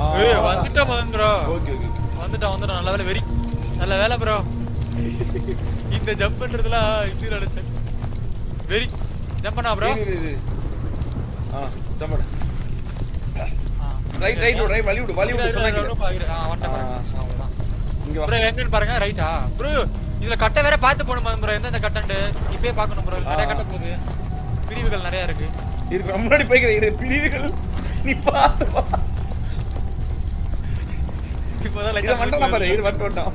ஏய் வந்துட்டோம் bro. Okay okay வந்துட்டோம் நல்ல வேலை நல்ல வேலை ப்ரோ. இந்த ஜம்ப் பண்றதுலாம் இப்படி நடந்துச்சு. வெரி ஜம்ப் பண்ணா ப்ரோ. ஜம்ப் பண்ணு. ரைட் வலி விடு சொன்னாங்க. அவ்வளவுதான். இங்க வா ப்ரோ. எங்கன்னு பாருங்க. ரைட்டா ப்ரோ. இதுல கட்ட வேற பாத்து போணுமா ப்ரோ? எந்த கட்டண்டு இப்பவே பார்க்கணும் ப்ரோ. நிறைய கட்ட போகுது. பிரிவுகள் நிறைய இருக்கு. முன்னாடி போய்க்கிறேன் பிரிவுகள் நீ பாத்து வா. இப்போதான் லைட்டா இத மண்டல பாரு. இது வந்துட்டோம்.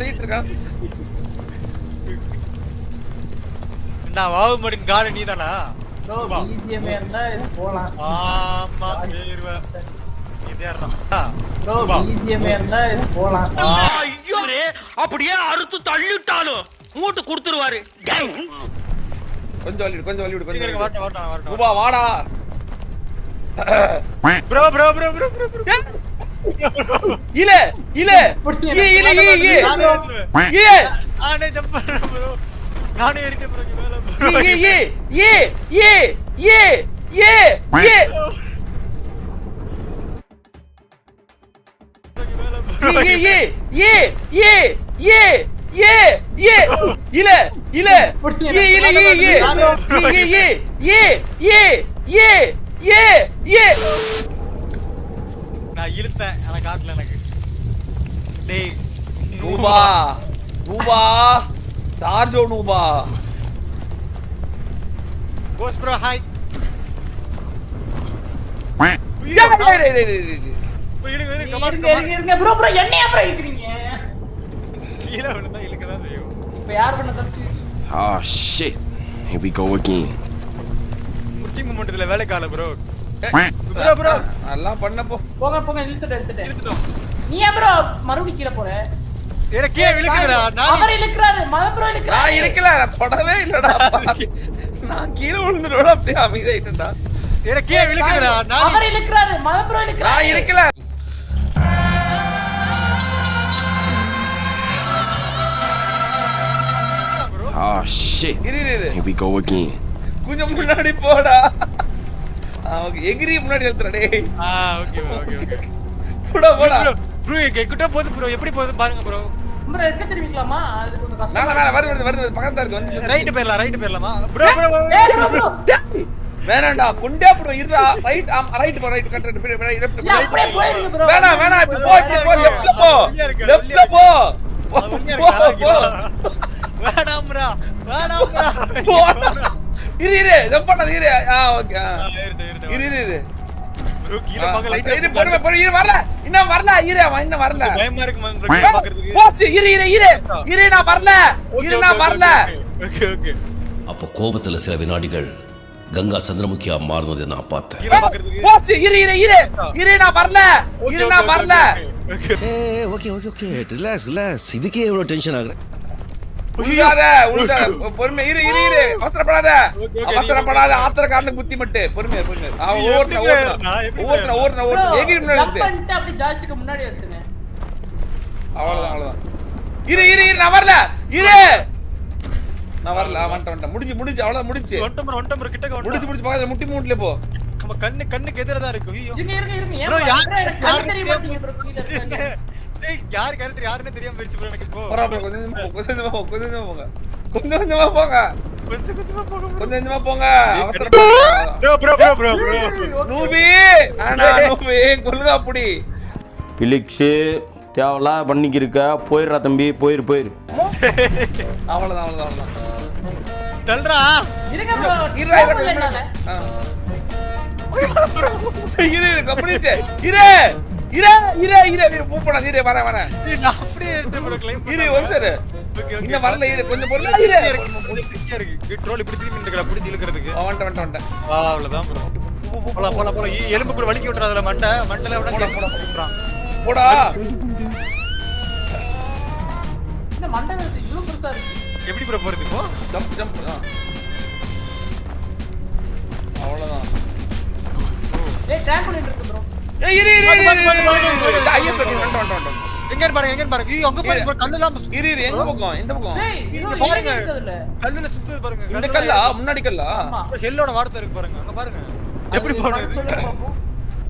ரைட் இருக்கா? நான் வாவு மடின் கார் நீதானா? ப்ரோ பிஜிஎம் இருந்தா இது போலாம். ஆமா தேர்வ. இதேறலாம். ப்ரோ பிஜிஎம் இருந்தா இது போலாம். ஐயோ அப்படியே அறுத்து தள்ளிட்டாலும் மூட்டு கொடுத்துருவாரு. கொஞ்சம் வலி விடு வரட்டும். ரூபா வாடா. ப்ரோ இல்ல ஆனே ஜம்ப் பண்ணு ப்ரோ. நானே ஏறிட்டேன் ப்ரோ. மேல ப்ரோ. நான் இழுத்தேன். انا காட்டல எனக்கு. டேய் ரூபா சார்ஜோ நூபா. கோஸ் ப்ரோ ஹாய். இருங்க ப்ரோ என்னையா ப்ரோ இழுக்குறீங்க? கீழ விழுந்தா இழுக்கதான் செய்யும். இப்ப யார் பண்ண தப்பு? Oh shit. Here we go again. முட்டி மூமெண்ட்ல வேலை கால ப்ரோ. ப்ரோ எல்லாம் பண்ண போங்க இழுத்துட்டோம். நீ ஏன் ப்ரோ மறுபடியும் கீழ போற? ஏற கீழ இழுக்குறா. அவர் இழுக்குறாரு. ப்ரோ இழுக்குறா. நான் இழுக்கல. தொடவே இல்லடா. நான் கீழ விழுந்துறோட அப்படியே அமைதியாயிட்டேன்டா. ஏற கீழ இழுக்குறா. அவர் இழுக்குறாரு. ப்ரோ இழுக்குறா. நான் இழுக்கல. Oh shit. Here we go again. கொஞ்சம் முன்னாடி போடா. ஓகே எகிரி முன்னாடி எழுத்துறா டேய். ஓகே போடா ப்ரோ கிட்ட போகுது ப்ரோ. எப்படி போகுது பாருங்க ப்ரோ. ப்ரோ எங்க திரும்பிக்கலாமா? அது கொஞ்சம் கஷ்டம். மேல வருது பக்கத்துல இருக்கு. வந்து ரைட் போயிரலாமா ப்ரோ? வேணாம்டா கொண்டே ப்ரோ இருடா. ரைட் போ ரைட் கரெக்ட் அப்படியே போயிருங்க ப்ரோ. வேணாம் இப்ப போ லெஃப்ட்ல போ. வேணாம் ப்ரோ. இரு ஜம்ப் பண்ணாத இரு. ஓகே இரு ப்ரோ கீழ பாக்க லைட் இரு பொறுமை இரு வரல. இன்னும் வரல இரு. அவன் இன்னும் வரல. பயமா இருக்கு man ப்ரோ கீழ பாக்குறதுக்கு. போச்சு இரு நான் வரல. ஓகே அப்போ கோபத்துல சில வினாடிகள் கங்கா சந்திரமுகியா மாறுனதை நான் பார்த்தேன். கீழ பாக்குறதுக்கு. போச்சு இரு நான் வரல. ஓகே ரிலாக்ஸ் இதுக்கே எவ்வளவு டென்ஷன் ஆகுற? உள்காத பொறுமை இரு அவசரப்படாத ஆத்திரக்காரனுக்கு புத்தி மட்டு பொறுமை ஓடுன எகிரி முன்னாடி ஜம்ப் பண்ணிட்டு அப்படி ஜாஸ்திக்கு முன்னாடி எடுத்துங்க. அவ்வளவுதான் இரு நான் வரல வந்துட்டேன் முடிஞ்சு அவ்வளவுதான் முடிஞ்சு ஒன்டம் ப்ரோ கிட்ட முடிஞ்சு பக்கத்துல முட்டி மூட்ல போ. நம்ம கண்ணுக்கு எதிரா தான் இருக்கு. ஐயோ இருங்க ப்ரோ யார் தெரியுமா நீங்க ப்ரோ கீழ இருக்காங்க. டேய் யார் கரெக்ட் யாருன்னு தெரியாம போயிடுச்சு ப்ரோ எனக்கு இப்போ. பரவாயில்லை கொஞ்சமா போங்க கொஞ்சமா போங்க ப்ரோ நூபி கொல்லுதா அப்படி பிலிக்ஸ் தேவலாம் பண்ணிக்கிருக்க. போயிடுறா தம்பி போயிரு. அவ்வளவுதான் தல்றா. இருங்க ப்ரோ இரு கம்பளிச்சே இரு பூப்படா வரேன். நான் அப்படியே ஏறிட்டேன் ப்ரோ கிளைம் இரு ஒரு சரி இன்னும் வரல இரு கொஞ்சம் பொறுமை இருக்கு. ட்ரோல் இப்படி திரும்பி நிக்கல பிடிச்சி இழுக்கிறதுக்கு. வந்துட்டேன் அவ்வளவுதான் ப்ரோ. போலாம் எலும்பு கூட வலிக்கி விட்டுறாதல மண்டல விட போடா. இந்த மண்டல இவ்ளோ பெருசா இருக்கு. எப்படி ப்ரோ போறது இப்போ? ஜம்ப் அவ்வளவுதான். டேய் டிராம்போலின் இருக்கு ப்ரோ. இரு எங்க பாருங்க. ஐயோ அங்க பாருங்க கல்லெல்லாம் இரு எந்த பக்கம் டேய் இங்க பாருங்க. கல்லுல சுத்துது பாருங்க. இந்த கல்லா முன்னாடி கல்லா ஹெல்லோட வார்த்தை இருக்கு பாருங்க. அங்க பாருங்க எப்படி போறது.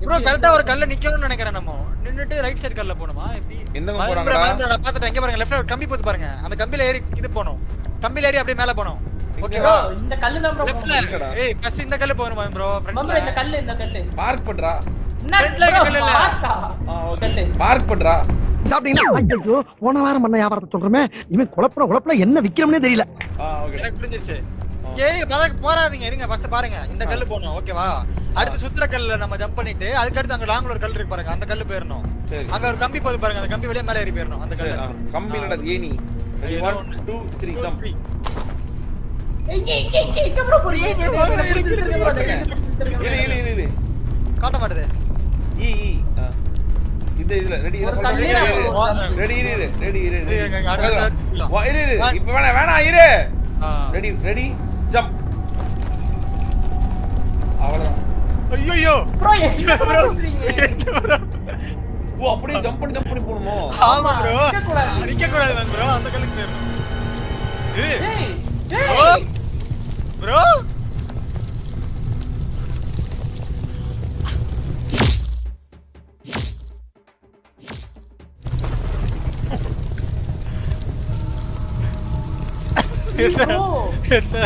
ப்ரோ கரெக்ட்டா ஒரு கல்ல நிக்கணும்னு நினைக்கிறேன் நம்ம. நின்னுட்டு ரைட் சைடு கல்ல போணுமா? எப்படி? எங்க போறாங்கடா? நான் பாத்துட்டேன். இங்க பாருங்க லெஃப்ட்ல ஒரு கம்பி போது பாருங்க. அந்த கம்பில ஏறி இது போணும். கம்பில ஏறி அப்படியே மேல போணும். ஓகேவா? இந்த கல்லு தான் ப்ரோ. லெஃப்ட்ல. ஏய் ஃபர்ஸ்ட் இந்த கல்ல போணுமா ப்ரோ? மம்மா இந்த கல்லு. பார்க் பண்றா. ஃப்ரண்ட்ல கல்லு இல்ல. ஓகே. பார்க் பண்றா. சாப்பிட்டீங்களா? ஐயோ போன வாரம் பண்ண வியாபாரத்தை சொல்றமே இவன் குழப்பற என்ன விக்கிறோம்னே தெரியல. ஓகே. எனக்கு புரிஞ்சிருச்சு. ஏய் போறாதீங்க இருங்க ஃபர்ஸ்ட் பாருங்க. இந்த கல்லு போணும் ஓகேவா? அடுத்து சுத்துற கல்ல நம்ம ஜம்ப் பண்ணிட்டு அதுக்கு அடுத்து அங்க லாங்ல ஒரு கல் இருக்கு பாருங்க. அந்த கல்லு போயிரணும். அங்க ஒரு கம்பி போது பாருங்க. அந்த கம்பி வெளிய மேல ஏறி போயிரணும். அந்த கல்ல. கம்பிலடா ஏனி. 1 2 3 ஜம்ப். இங்க ப்ரோ போறீங்க. இரு. காட்ட மாட்டேது. இதுல ரெடி இப்ப வேணாம் இரு. Ready jump. அவ்வளவுதான். ஐயோ ப்ரோ என்ன பண்றீங்க? ஓ அப்படியே ஜம்ப் பண்ணி போணுமோ? ஆமா ப்ரோ. நிக்க கூடாது ப்ரோ. அந்த கல்லுக்கு போயிரணும். ஏய் ப்ரோ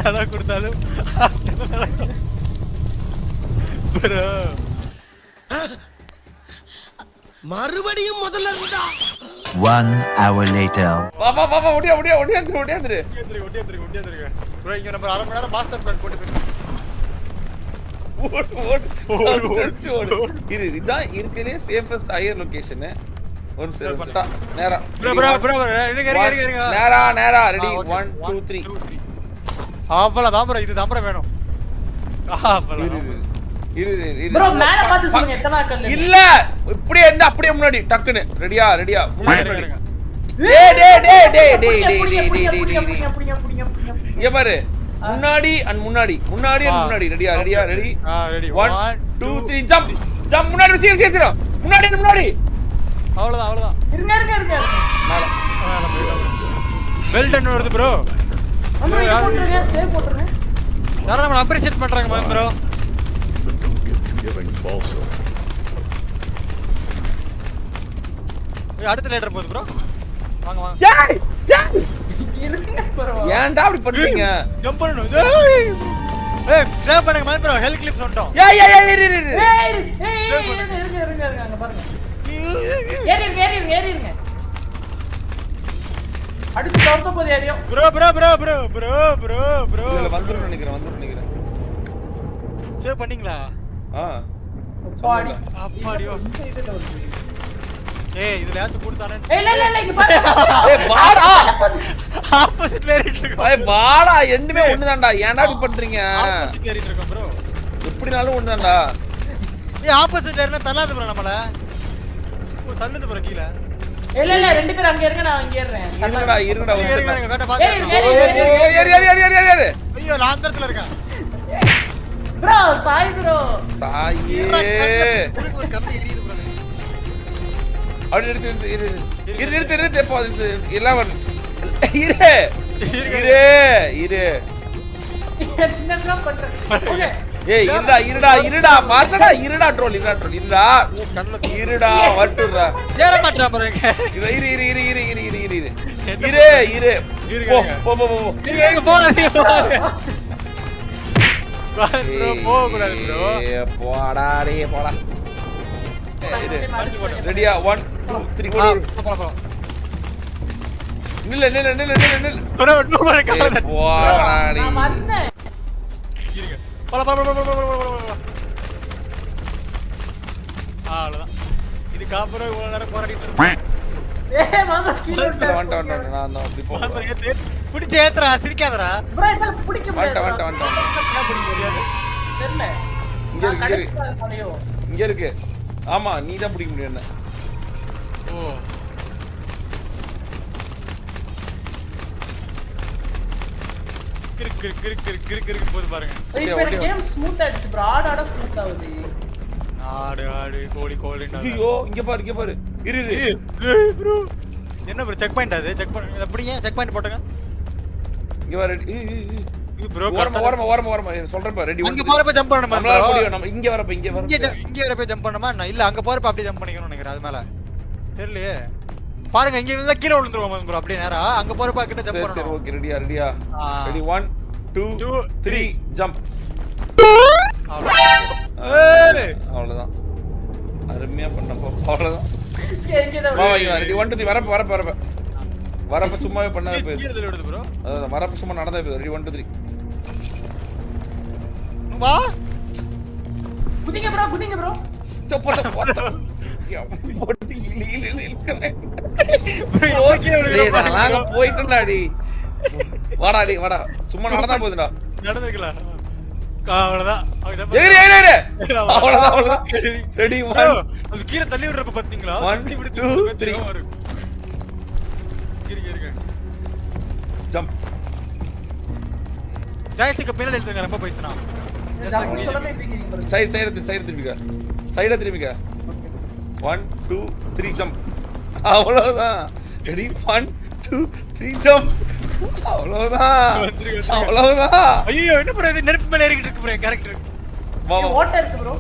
என்ன கொடுத்தாலும் மறுபடியும் முதல்ல இருந்தா 1 hour later. பாப்பா ஓடியாந்துரு. ப்ரோ இங்க நம்ம அரை மணி நேரம் மாஸ்டர் பிளான் போட்டு ஓடு. இதுதான் இருக்கலே சேஃபஸ்ட் ஹையர் லொகேஷன். ஒரு நேரா ப்ரோ இருங்க நேரா ரெடி 1 2 3. அவ்வளவுதான் ப்ரோ. இது தான் ப்ரோ வேணும். இரு ப்ரோ மேல பாத்து சொல்லுங்க எத்தனை கல்லு. இல்ல இப்படியே என்ன அப்படியே முன்னாடி டக்குன்னு ரெடியா முன்னாடி. ஏ பாரு முன்னாடி ரெடியா ரெடி 1 2 3 ஜம்ப் முன்னாடி சீக்கிரம் முன்னாடி. அவ்வளவுதான். இருங்க. மேல வெல் டன் வருது ப்ரோ. சேவ் போட்டுருங்க. யாரோ நம்ம அப்ரிஷியேட் பண்றாங்க ப்ரோ. அடுத்த லேட்டர் போகுது ப்ரோ. வாங்க ஏன்டா அப்படி பண்றீங்க? ஜம்ப் பண்ணனும். ஏய் சேவ் பண்ணுங்க ப்ரோ. ஹெல் கிளிப்ஸ் வந்துட்டோம். இருங்க அங்க பாருங்க. ஏறிருங்க. அடுத்து தோத்த போது ஏறியோ. ப்ரோ இதுல வந்துரும் நினைக்கிறேன். சேவ் பண்ணீங்களா? அப்பாடியோ. ஏய் இதுல யாத்து கொடுத்தானே. இல்ல இங்க பாருங்க. ஏய் வாடா. ஆப்போசிட்ல ஏறிட்டு இருக்கோம். ஏய் வாடா ரெண்டுமே ஒண்ணுதான்டா. ஏன்டா இப்படி பண்றீங்க? ஆப்போசிட்ல ஏறிட்டு இருக்கோம் ப்ரோ. எப்படினாலும் ஒண்ணுதான்டா. ஏய் ஆப்போசிட்ல ஏறினா தள்ளாது ப்ரோ நம்மள. ஓ தள்ளுது ப்ரோ கீழ. இல்ல ரெண்டு பேரும் அங்க இருங்க. நான் இங்க ஏறறேன். இருங்கடா இருங்க கட்ட பாத்து. ஏறு. ஐயோ நான் அந்த இடத்துல இருக்கேன். Bro Sai bro. சாயே. ஒரு கம்பி எரியுது ப்ரோ. அப்படி இரு போ 11 இரு என்னங்க பண்றீங்க? ஏய் இருடா மார்க்கடா இருடா ட்ரோல் இருடா வட்டுறா ஏற மாட்டறா ப்ரோ இங்க. இரு போ ப்ரோ போக கூடாது ப்ரோ. போடா ரெடியா 1 2 3 போடா. நில்லு ப்ரோ நூமர கால. போடா நான் வந்தேன். இருங்க. போடா. அவ்வளவுதான். இது காப்புற இவ்வளவு நேரம் போராடிட்டு இருக்கேன். ஏய் மாமா கீழ வந்துட்டேன் நான் அப்படி போ. புடிச்சு ஏத்துறா சிரிக்காதடா. ப்ரோ இதெல்லாம் பிடிக்க முடியாது. வந்துட்டேன். ஏன் பிடிக்க முடியாது? தெரியல. இங்க இருக்கு. ஆமா நீ தான் பிடிக்க முடியும் என்ன. ஓ கிறுக்கு போது பாருங்க. இப்போ கேம் ஸ்மூத் ஆயிடுச்சு ப்ரோ. ஆட ஸ்மூத் ஆகுது. ஆடு கோலி ஐயோ இங்க பாரு இரு ப்ரோ. என்ன ப்ரோ செக் பாயிண்ட் அது? செக் பாயிண்ட் அப்படியே செக் பாயிண்ட் போடுங்க. இங்க பாரு. ப்ரோ ஓரமா சொல்றேன் பா ரெடி அங்க போறப்ப ஜம்ப் பண்ணணுமா நம்மளால bro? முடியும் நம்ம இங்க வரப்ப இங்க வரப்ப ஜம்ப் பண்ணணுமா இல்ல அங்க போறப்ப அப்படியே ஜம்ப் பண்ணிக்கணும்னு நினைக்கிறேன் அது மேல தெரியலையே பாருங்க இங்க இருந்தா கீழ விழுந்துருவோம் ப்ரோ அப்படியே நேரா அங்க போறப்ப கிட்ட ஜம்ப் சரி பண்ணணும் ஓகே ரெடியா ரெடி 1 2 3 ஜம்ப் அவ்வளவுதான் அருமையா பண்ணப்போ அவ்வளவுதான் வா ரெடி 1 2 3 வரப்ப சும்மாவே பண்ணாத போய் கீழ விழுது ப்ரோ அதான் வரப்ப சும்மா நடந்தா போய் ரெடி 1 2 3 வா குதிங்க ப்ரோ போட்டு போயிட்டுடாடி வாடாடி வாடா சும்மா நடந்தா போதுடா நடந்துக்கலாம் அவ்வளவுதான் ஏறு அவ்வளவுதான் ரெடி 1 அது கீழ தள்ளி விடுறப்ப பாத்தீங்களா 1 2 3 இருங்க ஜம்ப் ஜாய்ஸ்டிக் பின்னாடி எடுத்துங்க ரொம்ப போயிடுச்சுனா சைடு திரும்பிக்க 1 2 3 ஜம்ப் அவ்வளவுதான் ரெடி 1 2 3 ஜம்ப் அவ்வளவுதான் ஐயோ என்ன ப்ரோ இது நெருப்பு மேல ஏறிட்டு இருக்கு ப்ரோ கரெக்ட் வா ஓட்ட இருக்கு ப்ரோ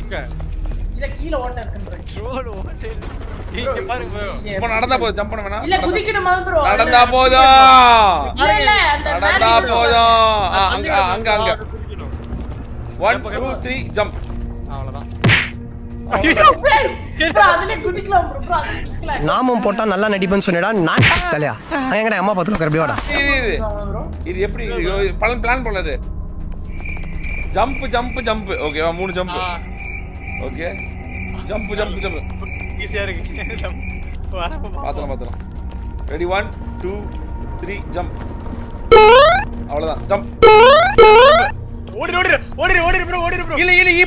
எங்க இல்ல கீழ ஓட்ட இருக்கு ப்ரோ ட்ரோல் ஓட்ட இங்க பாருங்க ப்ரோ சும்மா நடந்தா போதும் ஜம்ப் பண்ண வேணாம் இல்ல குதிக்கணுமா ப்ரோ நடந்தா போதும் இல்ல அந்த நடந்தா போதும் அங்க 1 2 3 ஜம்ப் அவ்வளவுதான் ப்ரோ அதுல குதிக்கலாம் ப்ரோ அதுல நிக்கலாம் நாமம் போட்டா நல்லா நடிப்பேன்னு சொன்னேடா நான் தலையா எங்கடா அம்மா பாத்துக்க கரபி வாடா இது எப்படி பிளான் பண்ணது ஜம்ப் ஓகேவா 3 ஜம்ப் ஓகே ஜம்ப் ஈஸியா இருக்கு பாத்தலாம் ரெடி 1 2 3 ஜம்ப் அவ்வளவுதான் ஜம்ப் ஓடி ப்ரோ இல்ல ஈ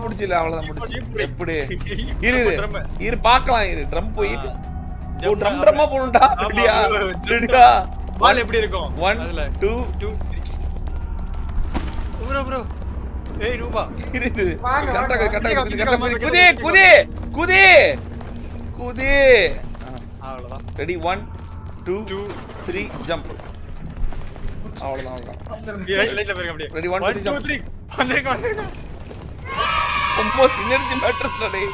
பிடிச்சில அவ்வளவுதான் முடிச்சு எப்படி இரு பார்க்கலாம் இரு ட்ரம் போய் ட்ரம்மா போணும்டா ரெடியா பால் எப்படி இருக்கும் 1 2 3 ப்ரோ ஏய் ரூபா இரு கரெக்ட்டா குதி அவ்வளவுதான் ரெடி 1 2 3 ஜம்ப் அவ்வளவுதான் லைட்ல போறீங்க அப்படியே ரெடி 1 2 3 வந்திருங்க ரொம்ப சினர்ஜி மேட்டர்ஸ்ல டேய்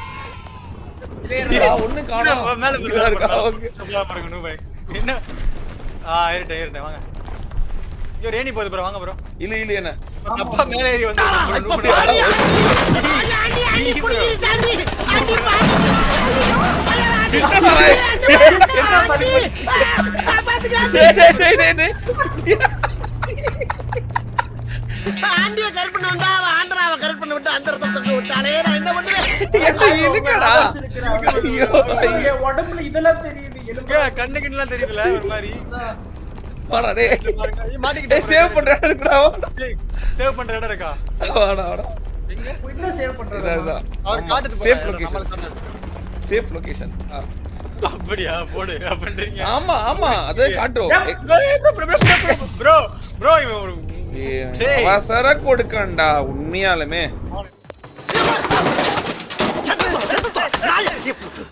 ஒண்ணு காணோம் மேல இருக்கா ஓகே பாருங்க நூ பை என்ன ஏறிட்டேன் வாங்க ஐயோ ரேணி போகுது ப்ரோ வாங்க ப்ரோ இல்ல என்ன அப்பா மேல ஏறி வந்து நூ பண்ணி ஆண்டிய கரெக்ட் வந்தா ஆந்திராவை கரெக்ட் பண்ண விட்டு அந்த ரத்தத்தை விட்டாலே நான் என்ன பண்ணுவேன் உடம்புல இதெல்லாம் தெரியுது எலும்பு கண்ணுக்குலாம் தெரியுதுல ஒரு மாதிரி வாடா டேய் மாட்டிக்கிட்டே சேவ் பண்றடா சேவ் பண்ற இடம் இருக்கா வாடா எங்க போய் சேவ் பண்றது அவர் காட்டுது சேஃப் போறாரு லொகேஷன் நம்மள காட்டுது சேஃப் லொகேஷன் அப்படியா போடு அப்படின்றீங்க ஆமா அதே காட்டும் ப்ரோ இவன் ஒரு அவசர கொடுக்கண்டா உண்மையாலுமே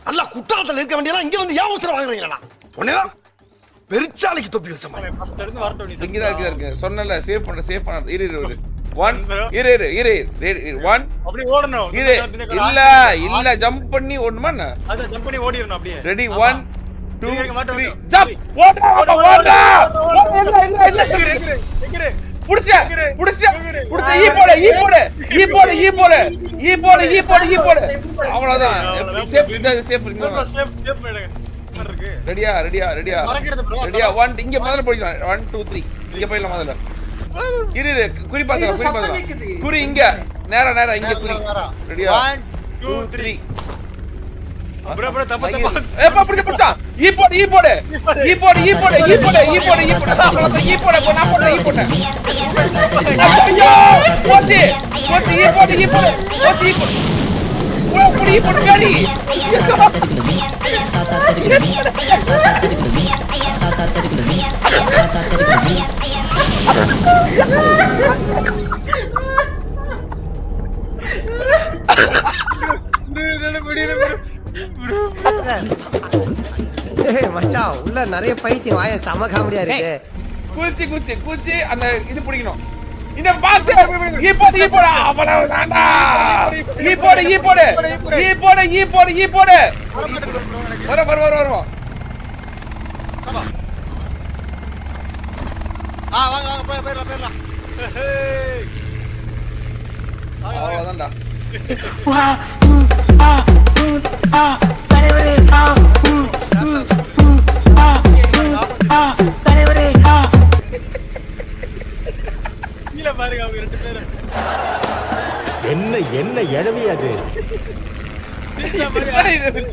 அல்ல குற்றாலத்துல இருக்க வேண்டியதா இங்க வந்து ஏன் அவசரம் வாங்குறீங்களா ஒண்ணேடா பெருச்சாலிக்கு தொப்பி வச்ச மாதிரி ஃபர்ஸ்ட் இருந்து வரட்டும் நீ இங்க இருக்கு சொன்னல சேவ் பண்ண இரு 1 இரு 1 அப்படியே ஓடணும் இரு இல்ல ஜம்ப் பண்ணி ஓடணுமா என்ன அத ஜம்ப் பண்ணி ஓடிரணும் அப்படியே ரெடி 1 2 3 ஜம்ப் ஓட எங்கரு புடிச்ச ஈ போடு அவ்வளவுதான் சேஃப் ரெடியா 1 இங்க முதல்ல போயிடலாம் 1 2 3 இங்க போயிடலாம் முதல்ல இரு குறி பாத்தலாம் குறி இங்க நேரா இங்க குறி ரெடியா 1 2 3 ப்ரோ தப்பு ஏப்பா புடிச்சா ஈ போடு நான் போடுறேன் ஐயோ போடி பேடி ப்ரோ மச்சான் உள்ள நிறைய பைத்தியம் வாய செம காமெடியா இருக்கு. குச்சி அந்த இது பிடிக்கணும். இந்த பாக்ஸ் ஈ போடு அவ்வளவுதான்டா. ஈ போடு. வரும். வாங்க போயிடலாம். அவ்வளவுதான்டா. கீழே பாருங்க அவங்க 2 பேரும். என்ன எழவி அது?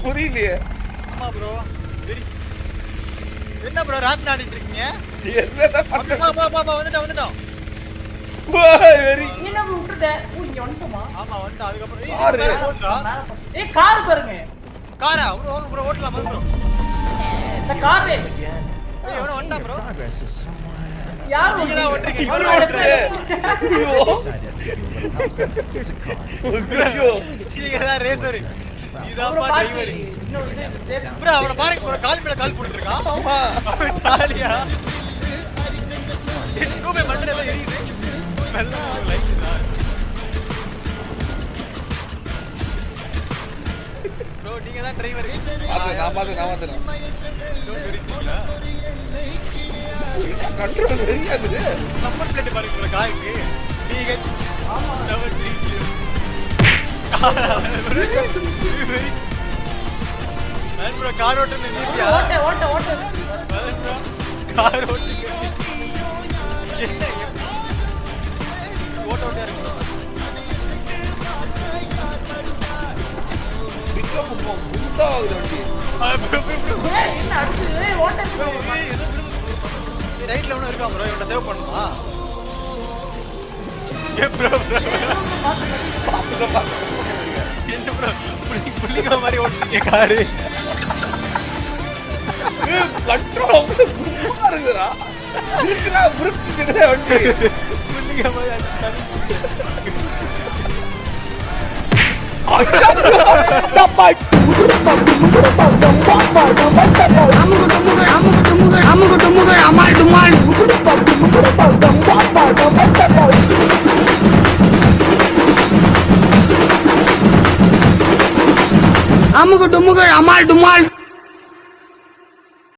புரியலையே. ஆமா ப்ரோ. என்ன ப்ரோ ராப் ஆடிட்டு இருக்கீங்க? வந்துட்டோம். என்ன விட்டுட்ட? இங்க வந்துட்டோமா? ஆமா வந்துட்டோம். அதுக்கப்புறம் போடுறா. கார் பாருங்க. காரா ப்ரோ ஓட்டலாம் ப்ரோ. இந்த கார் எவனோ வந்தா ப்ரோ. யார் நீங்க தான் ஓட்றீங்க. இவரு நீங்க தான் ரேசர். நீதான் டிரைவர். ப்ரோ அவன பாருங்க ப்ரோ கால் மேல கால் போட்டுட்டு இருக்கான். ஆமா. அவன் தாலியா. எங்கோமே மண்டல எல்லாம் எரியுது. நல்லா லைக் தான். ப்ரோ நீங்க தான் டிரைவர். நான் பாத்து. டோன்ட் கண்ட்ரோல் தெரியாது. நம்பர் பிளேட் பாருங்க ப்ரோ காருக்கு. DH ஆமா 730. நான் ப்ரோ கார் ஓட்ட நின்னுட்டியா? ஓட்ட. ப்ரோ கார் ஓட்டுங்க. என்ன ஓட்ட இருக்கு. பிக்கப் புதுசா ஆகுது வண்டி. என்ன அடுத்து ஓட்ட ரைட்ல ஒண்ணு இருக்கா ப்ரோ? இவனை சேவ் பண்ணுமா? ப்ரோ என்ன ப்ரோ புள்ளிங்க மாதிரி ஓட்டுறீங்க காரு. கண்ட்ரோல் இருக்குடா. புரிஞ்சுக்கிற வண்டி. புள்ளிங்க மாதிரி அடிச்சாரு. அமுகு டுமுகு அமால் டுமால்.